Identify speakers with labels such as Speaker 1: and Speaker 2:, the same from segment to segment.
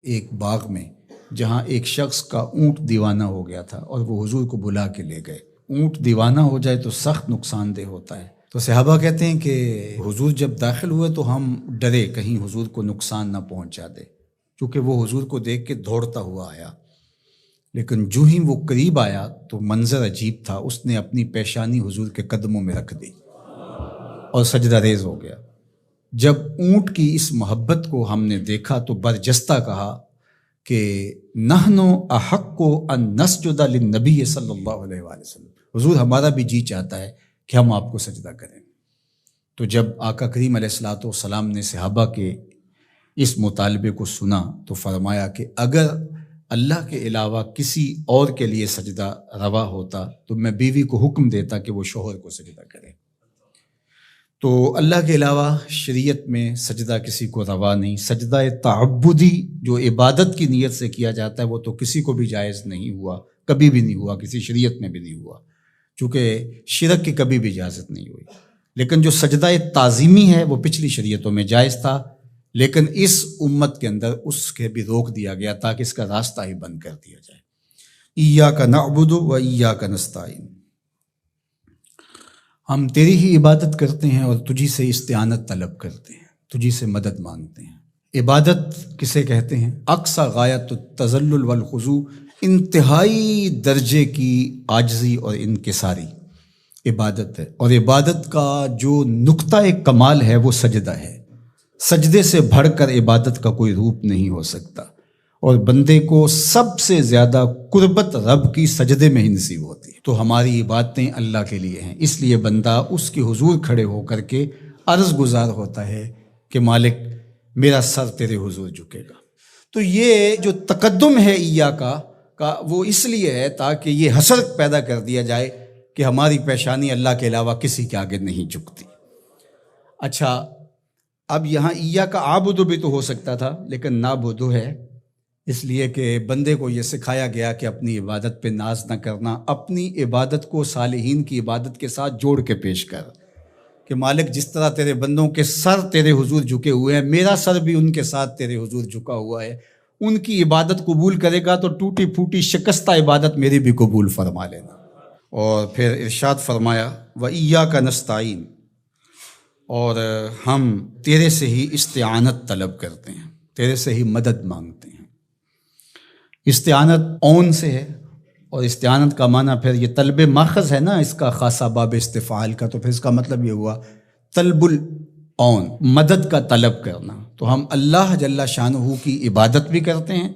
Speaker 1: ایک باغ میں جہاں ایک شخص کا اونٹ دیوانہ ہو گیا تھا اور وہ حضور کو بلا کے لے گئے۔ اونٹ دیوانہ ہو جائے تو سخت نقصان دہ ہوتا ہے، تو صحابہ کہتے ہیں کہ حضور جب داخل ہوئے تو ہم ڈرے کہیں حضور کو نقصان نہ پہنچا دے، کیونکہ وہ حضور کو دیکھ کے دوڑتا ہوا آیا، لیکن جو ہی وہ قریب آیا تو منظر عجیب تھا، اس نے اپنی پیشانی حضور کے قدموں میں رکھ دی اور سجدہ ریز ہو گیا۔ جب اونٹ کی اس محبت کو ہم نے دیکھا تو برجستہ کہا کہ نحن احق ان نسجد للنبی صلی اللہ علیہ وآلہ وسلم، حضور ہمارا بھی جی چاہتا ہے کہ ہم آپ کو سجدہ کریں۔ تو جب آقا کریم علیہ الصلوۃ والسلام نے صحابہ کے اس مطالبے کو سنا تو فرمایا کہ اگر اللہ کے علاوہ کسی اور کے لیے سجدہ روا ہوتا تو میں بیوی کو حکم دیتا کہ وہ شوہر کو سجدہ کرے۔ تو اللہ کے علاوہ شریعت میں سجدہ کسی کو روا نہیں۔ سجدہ تعبدی جو عبادت کی نیت سے کیا جاتا ہے وہ تو کسی کو بھی جائز نہیں ہوا، کبھی بھی نہیں ہوا، کسی شریعت میں بھی نہیں ہوا، چونکہ شرک کی کبھی بھی اجازت نہیں ہوئی۔ لیکن جو سجدہ تعظیمی ہے وہ پچھلی شریعتوں میں جائز تھا، لیکن اس امت کے اندر اس کے بھی روک دیا گیا تاکہ اس کا راستہ ہی بند کر دیا جائے۔ ایاک نعبد و ایاک نستعین، ہم تیری ہی عبادت کرتے ہیں اور تجھی سے استعانت طلب کرتے ہیں، تجھی سے مدد مانگتے ہیں۔ عبادت کسے کہتے ہیں؟ اقصی غایت التذلل والخضوع، انتہائی درجے کی عاجزی اور انکساری عبادت ہے، اور عبادت کا جو نقطہ کمال ہے وہ سجدہ ہے۔ سجدے سے بڑھ کر عبادت کا کوئی روپ نہیں ہو سکتا، اور بندے کو سب سے زیادہ قربت رب کی سجدے میں ہی نصیب ہوتی ہے۔ تو ہماری عبادتیں اللہ کے لیے ہیں، اس لیے بندہ اس کے حضور کھڑے ہو کر کے عرض گزار ہوتا ہے کہ مالک میرا سر تیرے حضور جھکے گا۔ تو یہ جو تقدم ہے کا وہ اس لیے ہے تاکہ یہ حسر پیدا کر دیا جائے کہ ہماری پیشانی اللہ کے علاوہ کسی کے آگے نہیں جھکتی۔ اچھا، اب یہاں ایاک اعبد بھی تو ہو سکتا تھا، لیکن نعبد ہے، اس لیے کہ بندے کو یہ سکھایا گیا کہ اپنی عبادت پہ ناز نہ کرنا، اپنی عبادت کو صالحین کی عبادت کے ساتھ جوڑ کے پیش کر، کہ مالک جس طرح تیرے بندوں کے سر تیرے حضور جھکے ہوئے ہیں، میرا سر بھی ان کے ساتھ تیرے حضور جھکا ہوا ہے، ان کی عبادت قبول کرے گا تو ٹوٹی پھوٹی شکستہ عبادت میری بھی قبول فرما لینا۔ اور پھر ارشاد فرمایا وَإِيَّاكَ نَسْتَعِينُ، اور ہم تیرے سے ہی استعانت طلب کرتے ہیں، تیرے سے ہی مدد مانگتے ہیں۔ استعانت اون سے ہے، اور استعانت کا معنی پھر یہ طلب ماخذ ہے نا اس کا، خاصہ باب استفعال کا، تو پھر اس کا مطلب یہ ہوا طلب الاون، مدد کا طلب کرنا۔ تو ہم اللہ جل شانہ کی عبادت بھی کرتے ہیں،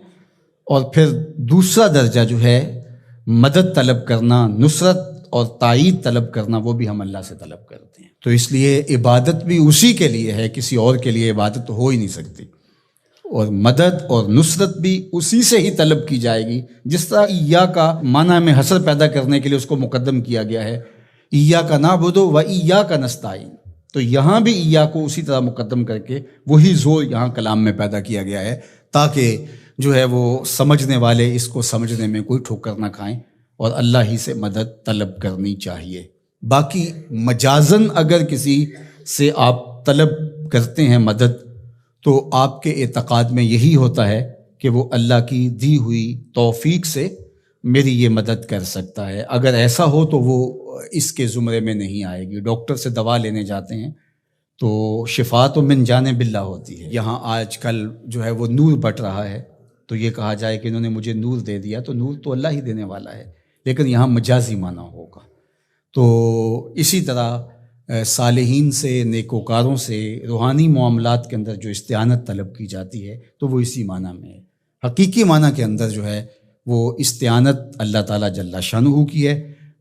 Speaker 1: اور پھر دوسرا درجہ جو ہے مدد طلب کرنا، نصرت اور تائید طلب کرنا، وہ بھی ہم اللہ سے طلب کرتے ہیں۔ تو اس لیے عبادت بھی اسی کے لیے ہے، کسی اور کے لیے عبادت تو ہو ہی نہیں سکتی، اور مدد اور نصرت بھی اسی سے ہی طلب کی جائے گی۔ جس طرح ایاک کا معنی میں حسر پیدا کرنے کے لیے اس کو مقدم کیا گیا ہے، ایاک نعبد و ایاک نستعین، تو یہاں بھی ایاک کو اسی طرح مقدم کر کے وہی زور یہاں کلام میں پیدا کیا گیا ہے، تاکہ جو ہے وہ سمجھنے والے اس کو سمجھنے میں کوئی ٹھوکر نہ کھائیں، اور اللہ ہی سے مدد طلب کرنی چاہیے۔ باقی مجازن اگر کسی سے آپ طلب کرتے ہیں مدد، تو آپ کے اعتقاد میں یہی ہوتا ہے کہ وہ اللہ کی دی ہوئی توفیق سے میری یہ مدد کر سکتا ہے۔ اگر ایسا ہو تو وہ اس کے زمرے میں نہیں آئے گی۔ ڈاکٹر سے دوا لینے جاتے ہیں تو شفا تو من جانب اللہ ہوتی ہے۔ یہاں آج کل جو ہے وہ نور بٹ رہا ہے، تو یہ کہا جائے کہ انہوں نے مجھے نور دے دیا، تو نور تو اللہ ہی دینے والا ہے، لیکن یہاں مجازی معنی ہوگا۔ تو اسی طرح صالحین سے، نیکوکاروں سے روحانی معاملات کے اندر جو استعانت طلب کی جاتی ہے تو وہ اسی معنی میں ہے۔ حقیقی معنی کے اندر جو ہے وہ استعانت اللہ تعالیٰ جل شانہ کی ہے۔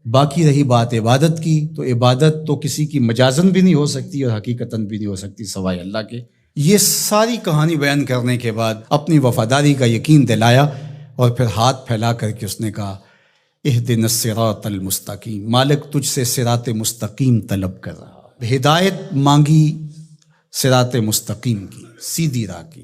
Speaker 1: باقی رہی بات عبادت کی، تو عبادت تو کسی کی مجازن بھی نہیں ہو سکتی اور حقیقتاً بھی نہیں ہو سکتی سوائے اللہ کے۔ یہ ساری کہانی بیان کرنے کے بعد اپنی وفاداری کا یقین دلایا، اور پھر ہاتھ پھیلا کر کے اس نے کہا اہدنا الصراط المستقیم، مالک تجھ سے صراط مستقیم طلب کر رہا، ہدایت مانگی صراط مستقیم کی، سیدھی راہ کی۔